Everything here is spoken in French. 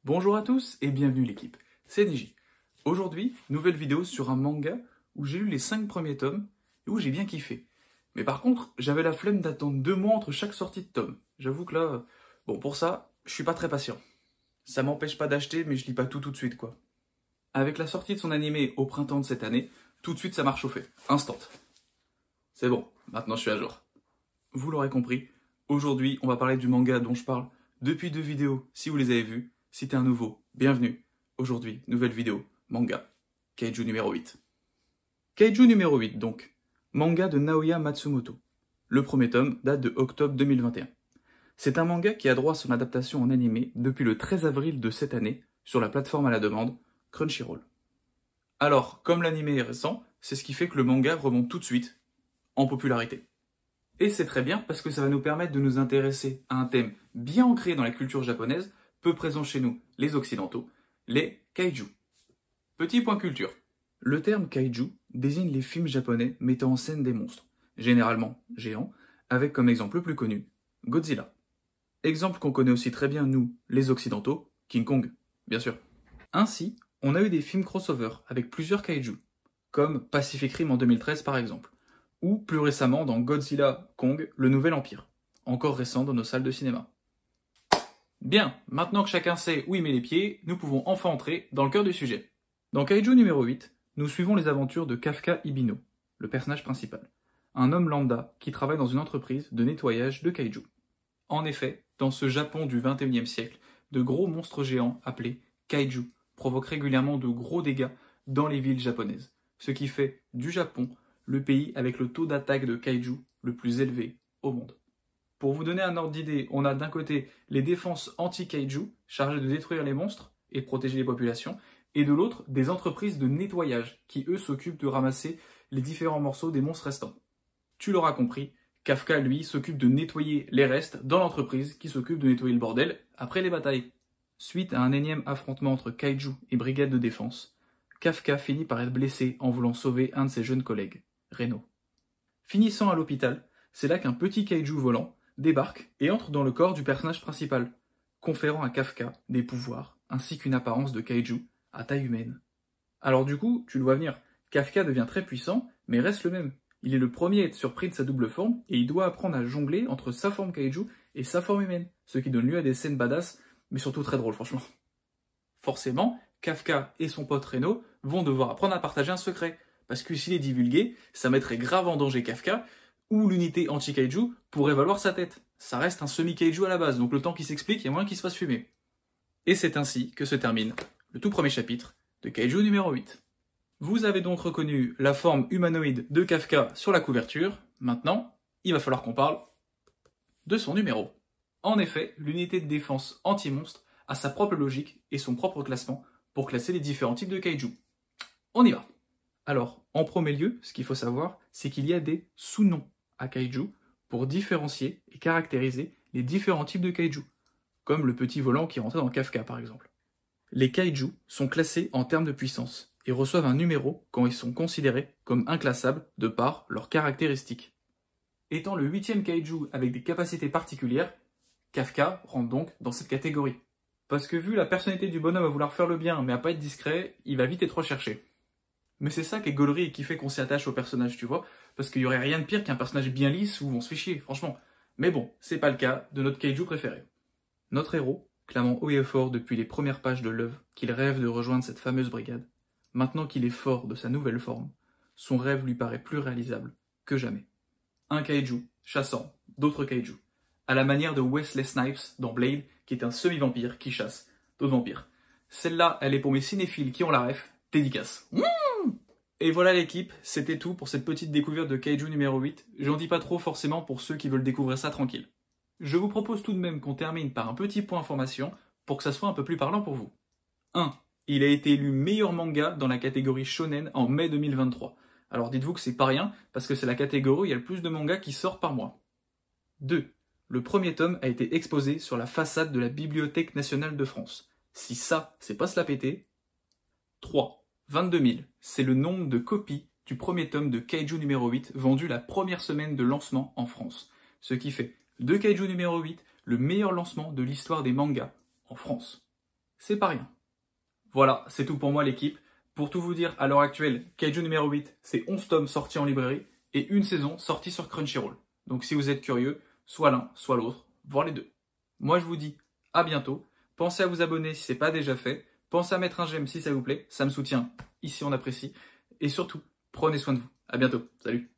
Bonjour à tous et bienvenue l'équipe, c'est Niji. Aujourd'hui, nouvelle vidéo sur un manga où j'ai lu les 5 premiers tomes et où j'ai bien kiffé. Mais par contre, j'avais la flemme d'attendre 2 mois entre chaque sortie de tome. J'avoue que là, bon pour ça, je suis pas très patient. Ça m'empêche pas d'acheter mais je lis pas tout de suite quoi. Avec la sortie de son animé au printemps de cette année, tout de suite ça m'a chauffé, instant. C'est bon, maintenant je suis à jour. Vous l'aurez compris, aujourd'hui on va parler du manga dont je parle depuis 2 vidéos si vous les avez vues. Si t'es un nouveau, bienvenue. Aujourd'hui, nouvelle vidéo, manga, Kaiju numéro 8. Kaiju numéro 8 donc, manga de Naoya Matsumoto. Le premier tome date de octobre 2021. C'est un manga qui a droit à son adaptation en animé depuis le 13 avril de cette année sur la plateforme à la demande, Crunchyroll. Alors, comme l'animé est récent, c'est ce qui fait que le manga remonte tout de suite en popularité. Et c'est très bien parce que ça va nous permettre de nous intéresser à un thème bien ancré dans la culture japonaise, peu présent chez nous, les occidentaux, les kaiju. Petit point culture. Le terme kaiju désigne les films japonais mettant en scène des monstres, généralement géants, avec comme exemple le plus connu, Godzilla. Exemple qu'on connaît aussi très bien nous, les occidentaux, King Kong, bien sûr. Ainsi, on a eu des films crossover avec plusieurs kaiju, comme Pacific Rim en 2013 par exemple, ou plus récemment dans Godzilla Kong, le Nouvel Empire, encore récent dans nos salles de cinéma. Bien, maintenant que chacun sait où il met les pieds, nous pouvons enfin entrer dans le cœur du sujet. Dans Kaiju numéro 8, nous suivons les aventures de Kafka Ibino, le personnage principal, un homme lambda qui travaille dans une entreprise de nettoyage de kaiju. En effet, dans ce Japon du XXIe siècle, de gros monstres géants appelés kaiju provoquent régulièrement de gros dégâts dans les villes japonaises, ce qui fait du Japon le pays avec le taux d'attaque de kaiju le plus élevé au monde. Pour vous donner un ordre d'idée, on a d'un côté les défenses anti-kaiju, chargées de détruire les monstres et de protéger les populations, et de l'autre, des entreprises de nettoyage, qui eux s'occupent de ramasser les différents morceaux des monstres restants. Tu l'auras compris, Kafka, lui, s'occupe de nettoyer les restes dans l'entreprise qui s'occupe de nettoyer le bordel après les batailles. Suite à un énième affrontement entre kaiju et brigade de défense, Kafka finit par être blessé en voulant sauver un de ses jeunes collègues, Reno. Finissant à l'hôpital, c'est là qu'un petit kaiju volant débarque et entre dans le corps du personnage principal, conférant à Kafka des pouvoirs ainsi qu'une apparence de kaiju à taille humaine. Alors du coup, tu le vois venir, Kafka devient très puissant, mais reste le même. Il est le premier à être surpris de sa double forme et il doit apprendre à jongler entre sa forme kaiju et sa forme humaine, ce qui donne lieu à des scènes badass, mais surtout très drôles franchement. Forcément, Kafka et son pote Reno vont devoir apprendre à partager un secret, parce que s'il est divulgué, ça mettrait grave en danger Kafka, ou l'unité anti-kaiju pourrait valoir sa tête. Ça reste un semi-kaiju à la base, donc le temps qu'il s'explique, il y a moyen qu'il se fasse fumer. Et c'est ainsi que se termine le tout premier chapitre de Kaiju numéro 8. Vous avez donc reconnu la forme humanoïde de Kafka sur la couverture. Maintenant, il va falloir qu'on parle de son numéro. En effet, l'unité de défense anti-monstre a sa propre logique et son propre classement pour classer les différents types de kaiju. On y va. Alors, en premier lieu, ce qu'il faut savoir, c'est qu'il y a des sous-noms à kaiju pour différencier et caractériser les différents types de kaiju, comme le petit volant qui rentrait dans Kafka par exemple. Les kaiju sont classés en termes de puissance et reçoivent un numéro quand ils sont considérés comme inclassables de par leurs caractéristiques. Étant le 8e kaiju avec des capacités particulières, Kafka rentre donc dans cette catégorie. Parce que vu la personnalité du bonhomme à vouloir faire le bien mais à pas être discret, il va vite être recherché. Mais c'est ça qui est gaulerie et qui fait qu'on s'y attache au personnage, tu vois, parce qu'il y aurait rien de pire qu'un personnage bien lisse où on se fait chier, franchement. Mais bon, c'est pas le cas de notre kaiju préféré. Notre héros, clamant haut et fort depuis les premières pages de l'œuvre qu'il rêve de rejoindre cette fameuse brigade, maintenant qu'il est fort de sa nouvelle forme, son rêve lui paraît plus réalisable que jamais. Un kaiju chassant d'autres kaiju, à la manière de Wesley Snipes dans Blade, qui est un semi-vampire qui chasse d'autres vampires. Celle-là, elle est pour mes cinéphiles qui ont la ref, dédicace. Et voilà l'équipe, c'était tout pour cette petite découverte de Kaiju numéro 8. J'en dis pas trop forcément pour ceux qui veulent découvrir ça tranquille. Je vous propose tout de même qu'on termine par un petit point information pour que ça soit un peu plus parlant pour vous. 1. Il a été élu meilleur manga dans la catégorie shonen en mai 2023. Alors dites-vous que c'est pas rien, parce que c'est la catégorie où il y a le plus de mangas qui sortent par mois. 2. Le premier tome a été exposé sur la façade de la Bibliothèque nationale de France. Si ça, c'est pas se la péter. 3. 22 000, c'est le nombre de copies du premier tome de Kaiju numéro 8 vendu la première semaine de lancement en France. Ce qui fait de Kaiju numéro 8 le meilleur lancement de l'histoire des mangas en France. c'est pas rien. Voilà, c'est tout pour moi l'équipe. Pour tout vous dire, à l'heure actuelle, Kaiju numéro 8, c'est 11 tomes sortis en librairie et une saison sortie sur Crunchyroll. Donc si vous êtes curieux, soit l'un, soit l'autre, voire les deux. Moi je vous dis à bientôt. Pensez à vous abonner si ce n'est pas déjà fait. Pensez à mettre un j'aime si ça vous plaît, ça me soutient, ici on apprécie. Et surtout, prenez soin de vous. À bientôt, salut.